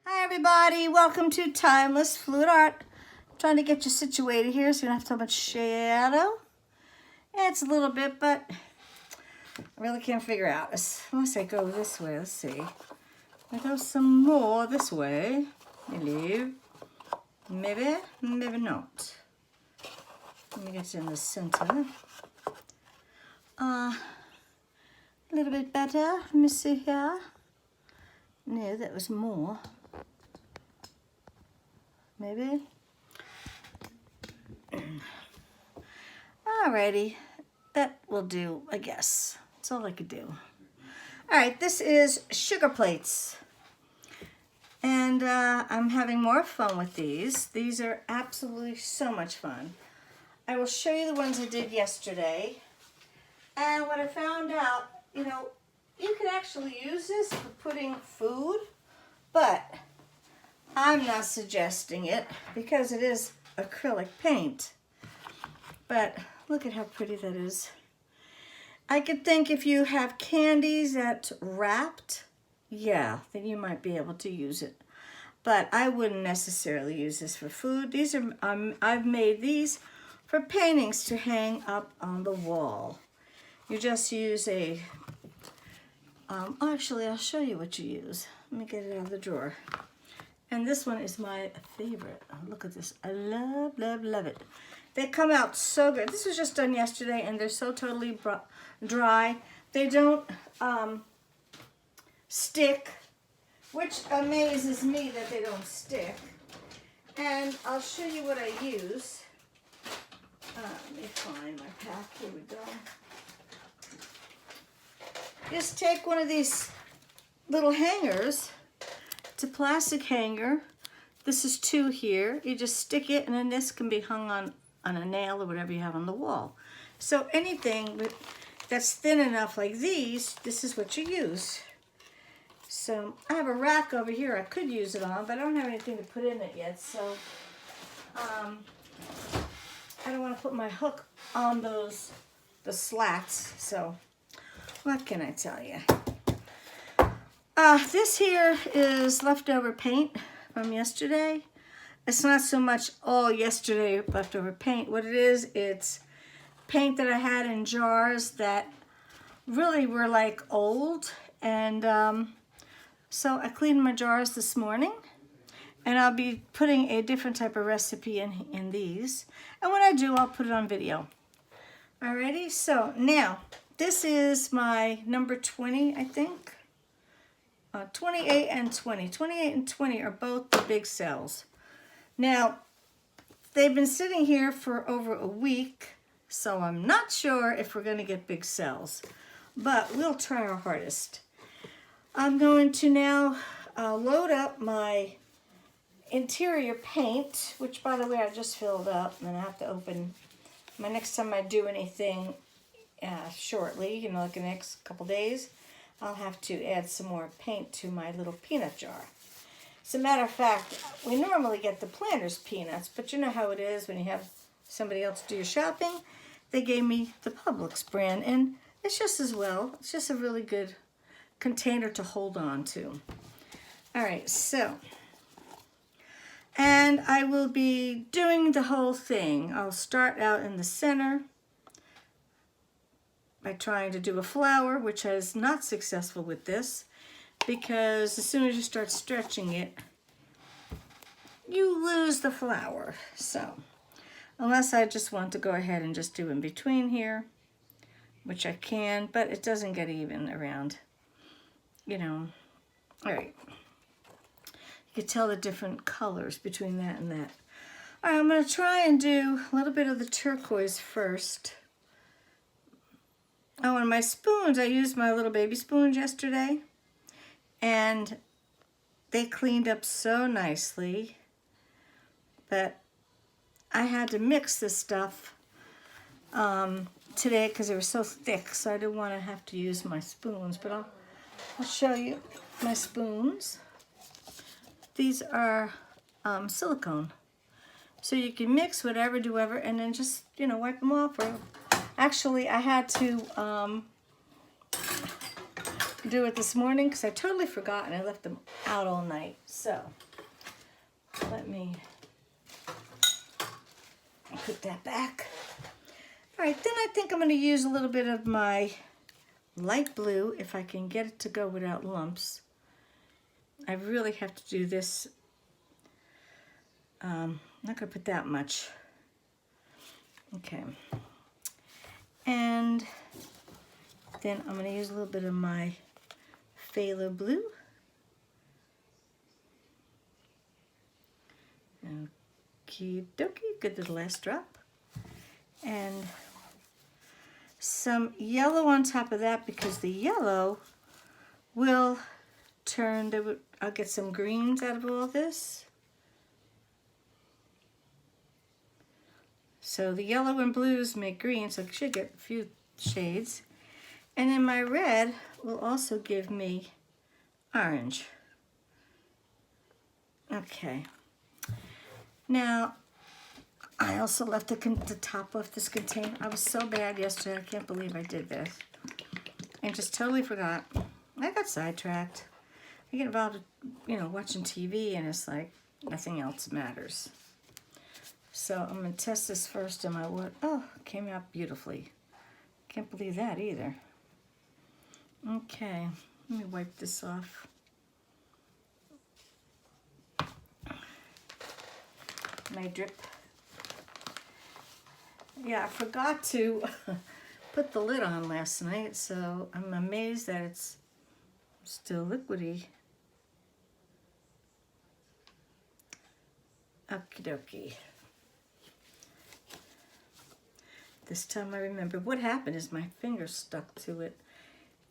Hi everybody, welcome to Timeless Fluid Art. I'm trying to get you situated here so you don't have so much shadow. It's a little bit, but I really can't figure out. Unless I go this way, let's see. I go some more this way. Hello. Maybe not. Let me get you in the center. A little bit better. Let me see here. No, that was more. Maybe. Alrighty, that will do, I guess. That's all I could do. Alright, this is sugar plates. And I'm having more fun with these. These are absolutely so much fun. I will show you the ones I did yesterday. And what I found out, you can actually use this for putting food, but I'm not suggesting it because it is acrylic paint. But look at how pretty that is. I could think if you have candies that's wrapped, yeah, then you might be able to use it. But I wouldn't necessarily use this for food. These are I've made these for paintings to hang up on the wall. You just use a, actually I'll show you what you use. Let me get it out of the drawer. And this one is my favorite. Oh, look at this. I love, love, love it. They come out so good. This was just done yesterday, and they're so totally dry. They don't stick, which amazes me that they don't stick. And I'll show you what I use. Let me find my pack. Here we go. Just take one of these little hangers. It's a plastic hanger. This is 2 here. You just stick it, and then this can be hung on a nail or whatever you have on the wall. So anything that's thin enough like these, this is what you use. So I have a rack over here I could use it on, but I don't have anything to put in it yet. So I don't want to put my hook on the slats. So what can I tell you? This here is leftover paint from yesterday. It's not so much all yesterday leftover paint. What it is, it's paint that I had in jars that really were like old. And so I cleaned my jars this morning. And I'll be putting a different type of recipe in these. And when I do, I'll put it on video. Alrighty, so now this is my number 20, I think. 28 and 20. 28 and 20 are both the big cells. Now, they've been sitting here for over a week, so I'm not sure if we're going to get big cells, but we'll try our hardest. I'm going to now load up my interior paint, which, by the way, I just filled up, and I have to open my next time I do anything shortly, like the next couple days. I'll have to add some more paint to my little peanut jar. As a matter of fact, we normally get the Planters peanuts, but you know how it is when you have somebody else do your shopping. They gave me the Publix brand, and it's just as well. It's just a really good container to hold on to. All right, so, and I will be doing the whole thing. I'll start out in the center by trying to do a flower, which is not successful with this, because as soon as you start stretching it, you lose the flower. So, unless I just want to go ahead and just do in between here, which I can, but it doesn't get even around, All right. You can tell the different colors between that and that. All right, I'm going to try and do a little bit of the turquoise first. Oh, and my spoons, I used my little baby spoons yesterday, and they cleaned up so nicely, but I had to mix this stuff today because they were so thick, so I didn't want to have to use my spoons, but I'll show you my spoons. These are silicone, so you can mix whatever, do whatever, and then just, wipe them off. Or actually, I had to do it this morning because I totally forgot and I left them out all night. So let me put that back. All right, then I think I'm going to use a little bit of my light blue if I can get it to go without lumps. I really have to do this. I'm not going to put that much. Okay. And then I'm going to use a little bit of my phthalo blue. Okie dokie, good to the last drop. And some yellow on top of that because the yellow will turn, I'll get some greens out of all this. So the yellow and blues make green, so I should get a few shades. And then my red will also give me orange. Okay. Now, I also left the top off this container. I was so bad yesterday, I can't believe I did this. And just totally forgot. I got sidetracked. I get involved with, watching TV and it's like nothing else matters. So I'm going to test this first in my wood. Oh, it came out beautifully. Can't believe that either. Okay, let me wipe this off. My drip. Yeah, I forgot to put the lid on last night, so I'm amazed that it's still liquidy. Okie dokie. This time I remember what happened is my finger stuck to it,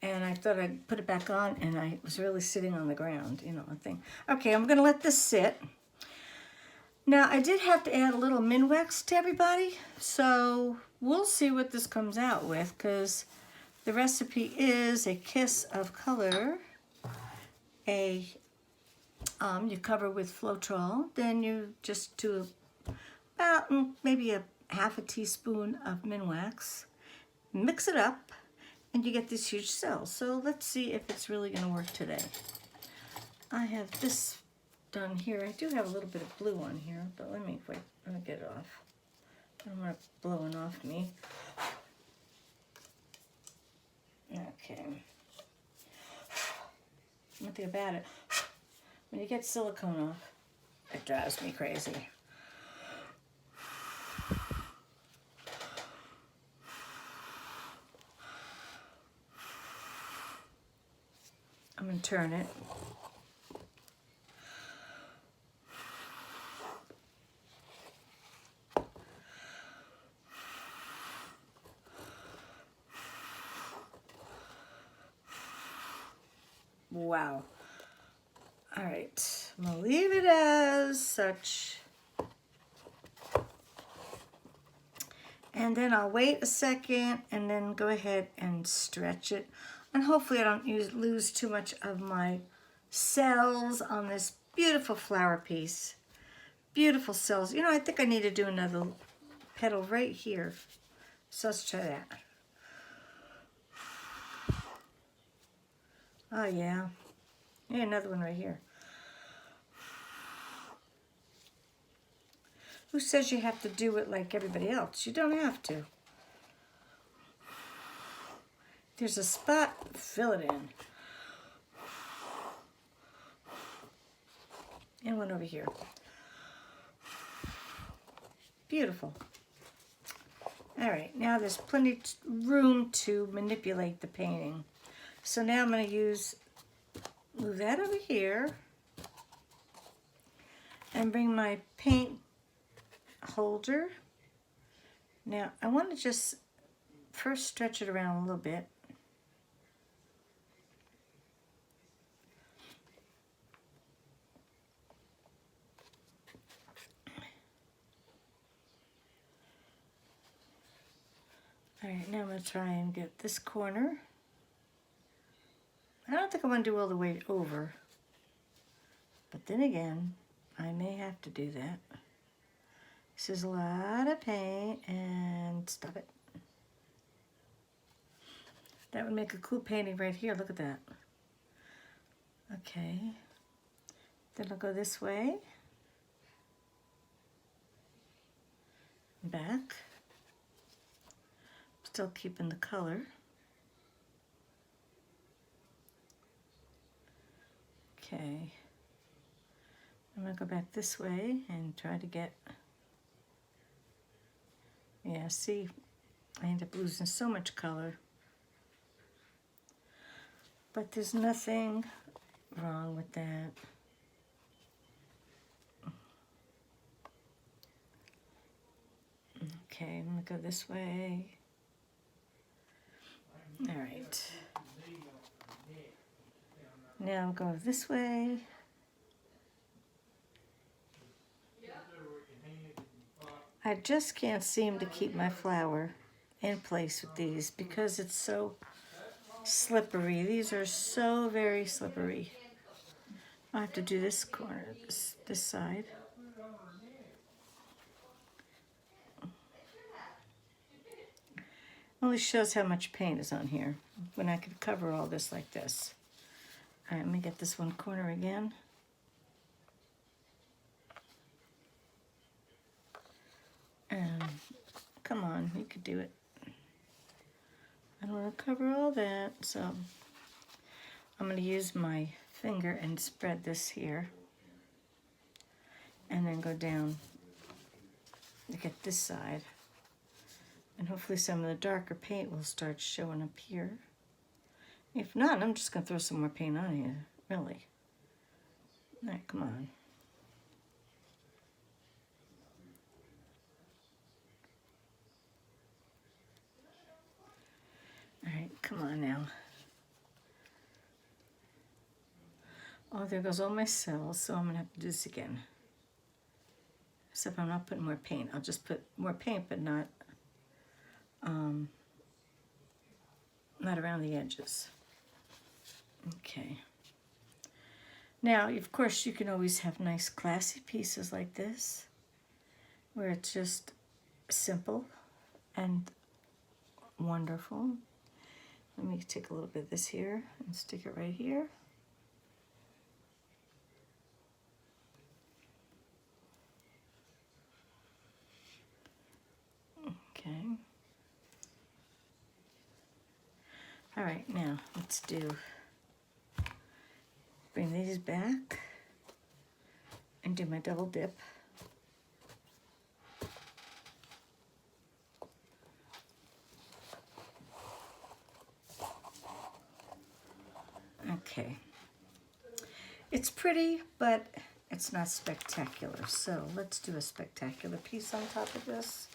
and I thought I'd put it back on, and I was really sitting on the ground, a thing. Okay, I'm gonna let this sit. Now, I did have to add a little Minwax to everybody, so we'll see what this comes out with, because the recipe is a kiss of color. You cover with Floetrol, then you just do about maybe a half a teaspoon of Minwax, mix it up, and you get these huge cells. So let's see if it's really going to work today. I have this done here. I do have a little bit of blue on here, but let me get it off. I don't want it blowing off me. Okay. One thing about it, when you get silicone off, it drives me crazy. I'm going to turn it. Wow. All right, I'm gonna leave it as such. And then I'll wait a second and then go ahead and stretch it. And hopefully I don't lose too much of my cells on this beautiful flower piece. Beautiful cells. I think I need to do another petal right here. So let's try that. Oh yeah. Yeah, another one right here. Who says you have to do it like everybody else? You don't have to. There's a spot, fill it in. And one over here. Beautiful. All right, now there's plenty of room to manipulate the painting. So now I'm going to move that over here and bring my paint holder. Now I want to just first stretch it around a little bit. All right, now I'm going to try and get this corner. I don't think I want to do all the way over, but then again, I may have to do that. This is a lot of paint, and stop it. That would make a cool painting right here. Look at that. Okay, then I'll go this way, back, still keeping the color. Okay, I'm gonna go back this way and try to get, yeah, see, I end up losing so much color. But there's nothing wrong with that. Okay, I'm gonna go this way. All right. Now I'll go this way. I just can't seem to keep my flower in place with these because it's so slippery. These are so very slippery. I have to do this corner, this side. Only shows how much paint is on here when I could cover all this like this. All right, let me get this one corner again. And come on, you could do it. I don't want to cover all that, so I'm going to use my finger and spread this here. And then go down to get this side. And hopefully some of the darker paint will start showing up here. If not, I'm just going to throw some more paint on here, really. All right, come on. All right, come on now. Oh, there goes all my cells, so I'm going to have to do this again. Except I'm not putting more paint. I'll just put more paint, but not around the edges. Okay. Now, of course, you can always have nice classy pieces like this, where it's just simple and wonderful. Let me take a little bit of this here and stick it right here. Okay. All right, now let's bring these back and do my double dip. Okay. It's pretty, but it's not spectacular. So let's do a spectacular piece on top of this.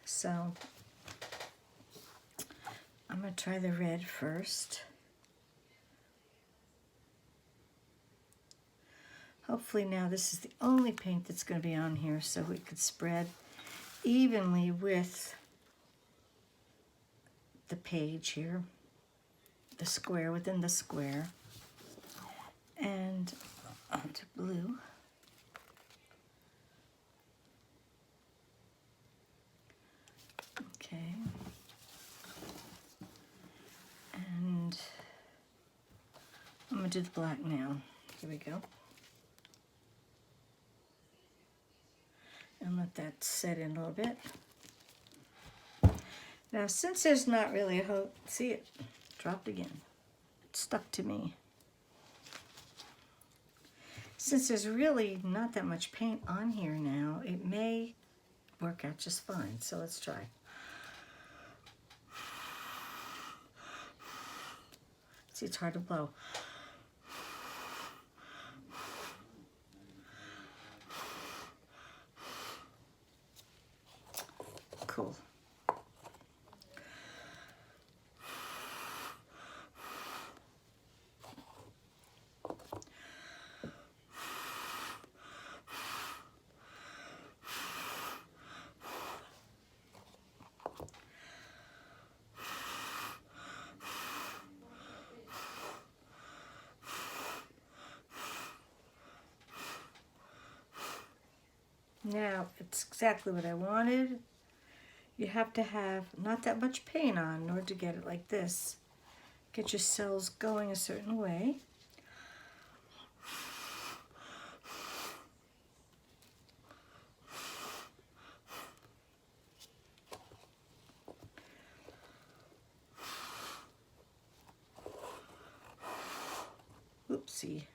So I'm going to try the red first. Hopefully now this is the only paint that's going to be on here, so we could spread evenly with the page here, the square within the square, and onto blue. Okay. And I'm going to do the black now. Here we go. And let that set in a little bit. Now, since there's not really a hook, see it dropped again. It stuck to me. Since there's really not that much paint on here now, it may work out just fine. So let's try. See, it's hard to blow. Cool. Now, it's exactly what I wanted. You have to have not that much paint on in order to get it like this. Get your cells going a certain way. see.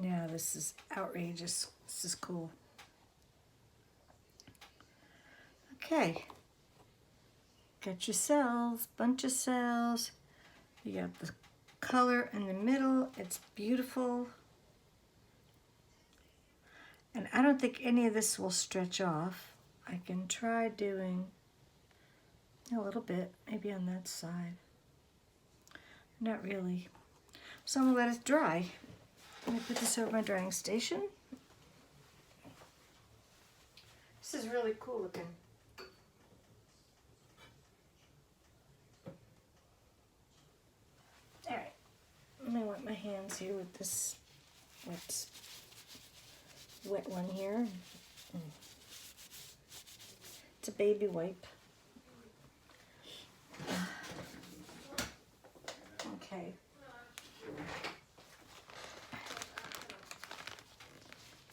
Yeah, this is outrageous. This is cool. Okay. Got your cells, bunch of cells. You got the color in the middle. It's beautiful. And I don't think any of this will stretch off. I can try doing a little bit, maybe on that side. Not really. So I'm gonna let it dry. Let me put this over my drying station. This is really cool looking. All right, I'm gonna wipe my hands here with this wet one here. It's a baby wipe. Okay.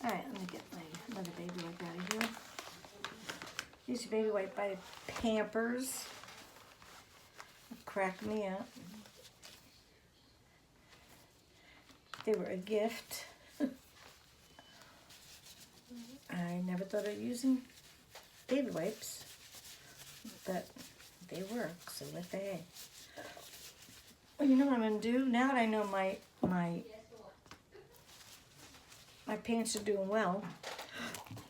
All right, let me get another baby wipe out of here. Use your baby wipe by Pampers. Crack me up. They were a gift. I never thought of using baby wipes, but they work, so what the heck. Well, you know what I'm gonna do? Now that I know my paints are doing well,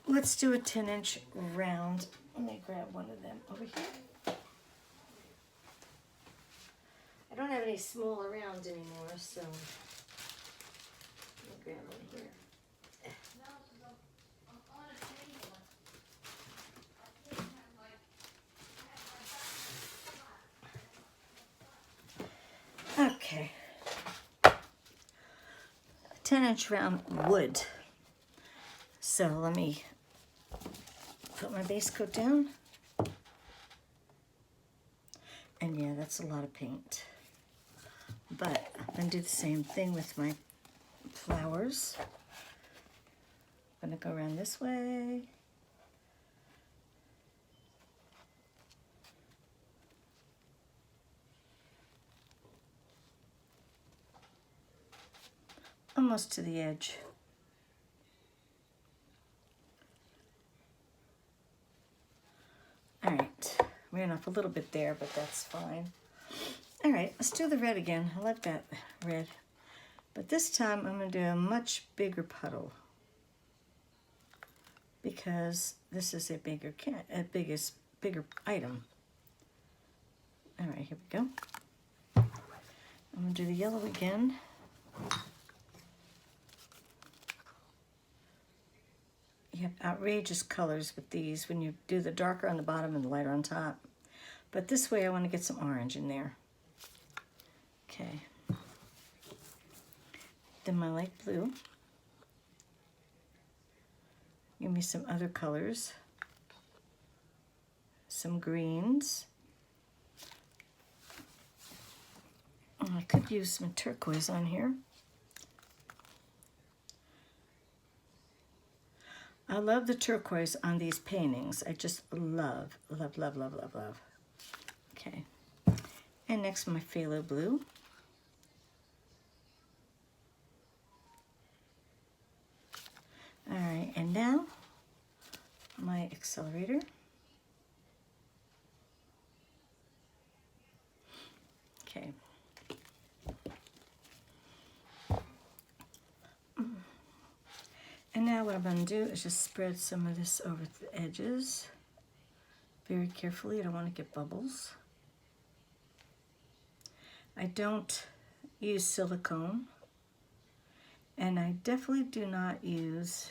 let's do a 10-inch round. Let me grab one of them over here. I don't have any smaller rounds anymore, so let me grab one here. Okay. 10-inch round wood. So let me put my base coat down. And yeah, that's a lot of paint. But I'm going to do the same thing with my flowers. I'm going to go around this way. Almost to the edge. All right, ran off a little bit there, but that's fine. All right, let's do the red again. I like that red. But this time I'm gonna do a much bigger puddle because this is a bigger bigger item. All right, here we go. I'm gonna do the yellow again. You have outrageous colors with these when you do the darker on the bottom and the lighter on top. But this way I want to get some orange in there. Okay. Then my light blue. Give me some other colors. Some greens. Oh, I could use some turquoise on here. I love the turquoise on these paintings. I just love, love, love, love, love, love. Okay. And next, my phthalo blue. All right, and now my accelerator. Okay. And now what I'm going to do is just spread some of this over the edges very carefully. I don't want to get bubbles. I don't use silicone, and I definitely do not use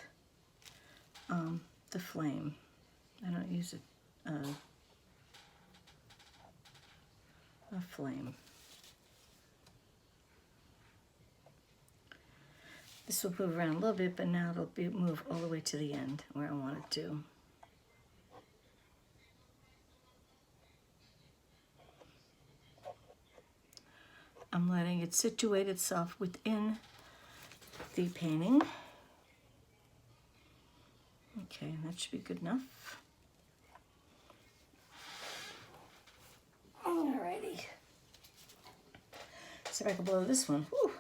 the flame. I don't use a flame. This will move around a little bit, but now it'll move all the way to the end where I want it to. I'm letting it situate itself within the painting. Okay, that should be good enough. Alrighty. See if I can blow this one. Whew.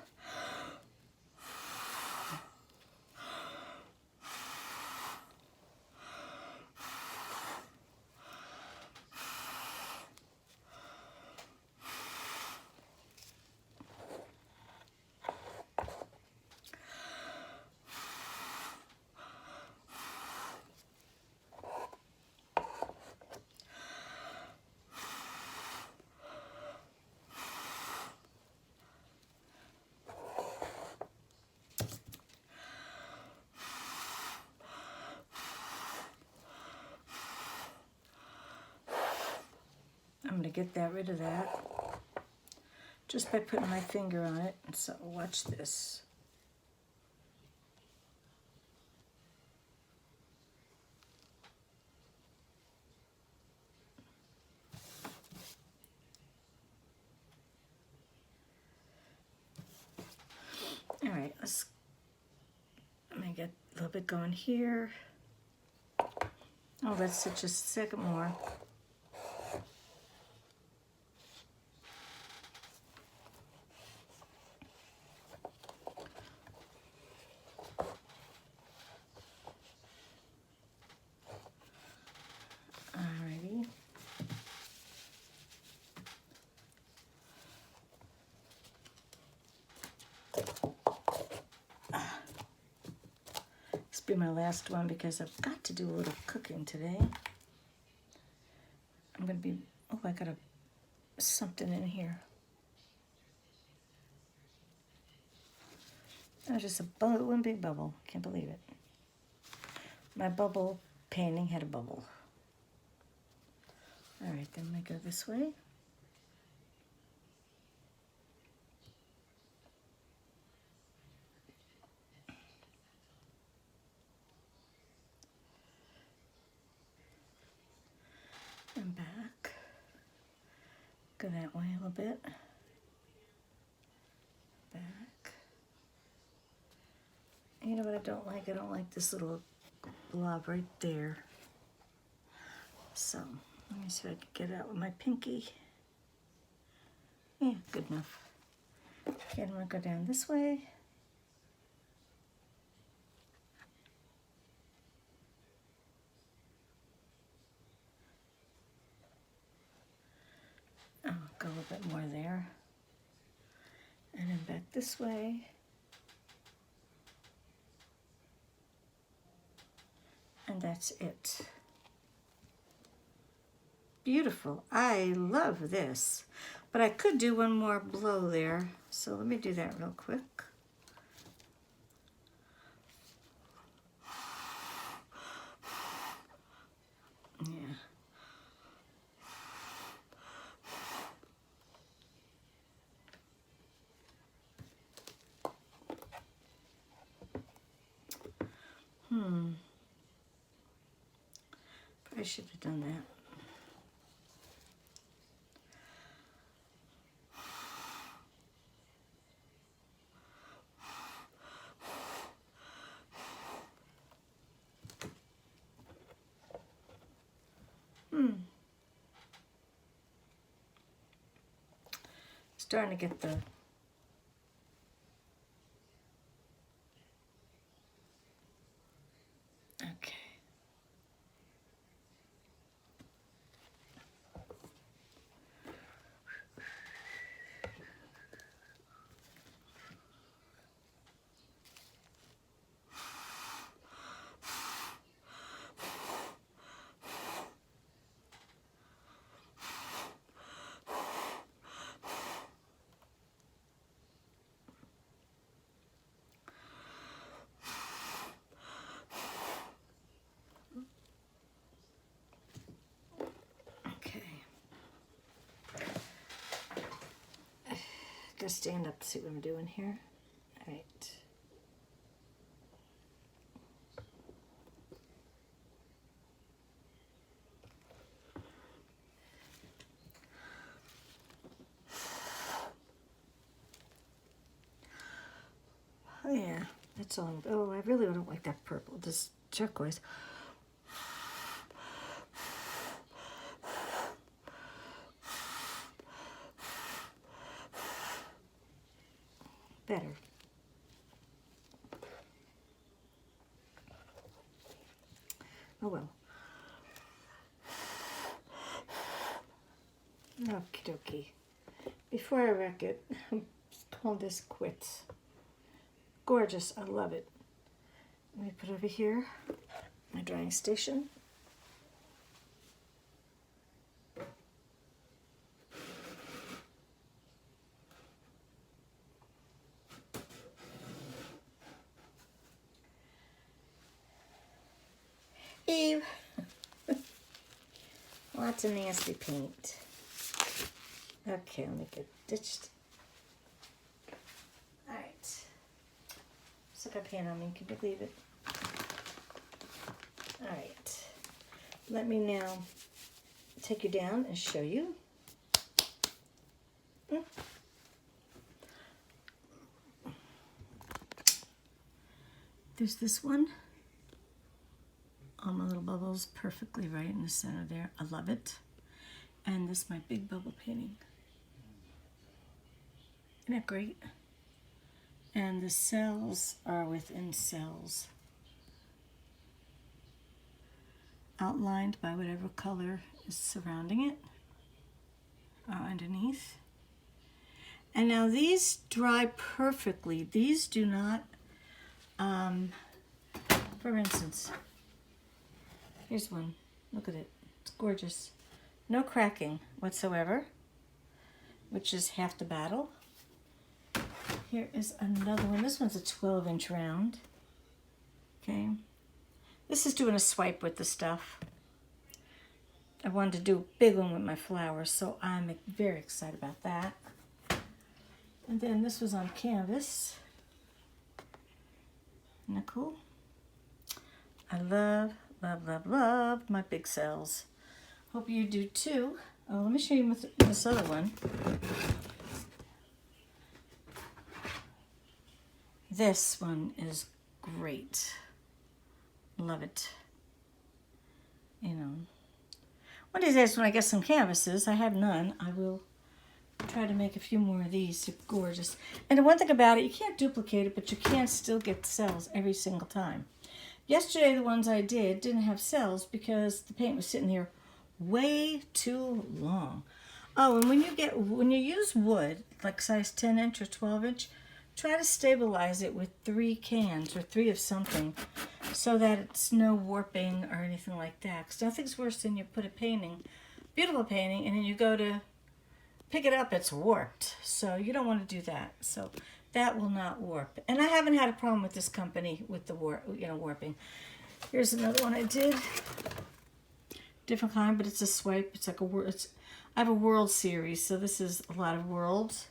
I'm going to get rid of that just by putting my finger on it. And so watch this. All right, I'm going to get a little bit going here. Oh, that's just a second more. Alrighty. This will be my last one because I've got to do a little cooking today. I'm going to be, oh, I got something in here. Oh, just a bubble, one big bubble. Can't believe it. My bubble painting had a bubble. All right, then we go this way. And back. Go that way a little bit. Back. You know what I don't like? I don't like this little blob right there. So, let me see if I can get it out with my pinky. Yeah, good enough. Okay, I'm gonna go down this way. I'll go a little bit more there. And then back this way. And that's it. Beautiful. I love this. But I could do one more blow there. So let me do that real quick. Yeah. I should have done that. Starting to get the okay. Just stand up to see what I'm doing here. All right. That's all. Oh, I really don't like that purple, this turquoise. Better. Oh well. Okie dokie. Before I wreck it, I'm calling this quits. Gorgeous. I love it. Let me put over here my drying station. Ew. Lots of nasty paint. Okay, let me get ditched. Alright. Still got paint on me, can you believe it? Alright. Let me now take you down and show you. There's this one. All my little bubbles perfectly right in the center there. I love it. And this is my big bubble painting. Isn't that great? And the cells are within cells, outlined by whatever color is surrounding it, underneath. And now these dry perfectly. These do not, for instance, here's one. Look at it. It's gorgeous. No cracking whatsoever, which is half the battle. Here is another one. This one's a 12-inch round. Okay. This is doing a swipe with the stuff. I wanted to do a big one with my flowers, so I'm very excited about that. And then this was on canvas. Isn't that cool? I love, love, love, love my big cells. Hope you do too. Oh, let me show you this other one. This one is great. Love it. You know, one of these days when I get some canvases, I have none, I will try to make a few more of these. They're gorgeous. And the one thing about it, you can't duplicate it, but you can still get cells every single time. Yesterday, the ones I did didn't have cells because the paint was sitting there way too long. Oh, and when you use wood, like size 10-inch or 12-inch, try to stabilize it with 3 cans or 3 of something so that it's no warping or anything like that. Because nothing's worse than you put a painting, beautiful painting, and then you go to pick it up, it's warped. So you don't want to do that. So that will not warp. And I haven't had a problem with this company with the warping. Here's another one I did. Different kind, but it's a swipe. It's like I have a world series, so this is a lot of worlds.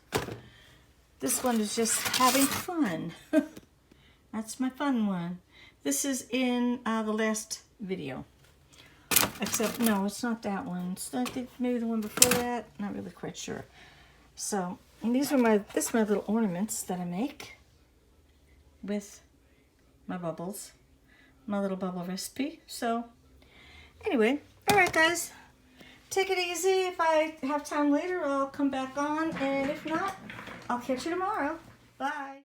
This one is just having fun. That's my fun one. This is in the last video. Except, no, it's not that one. It's, I think maybe the one before that. Not really quite sure. So, and these are my little ornaments that I make with my bubbles. My little bubble recipe. So, anyway, all right, guys. Take it easy. If I have time later, I'll come back on. And if not, I'll catch you tomorrow. Bye.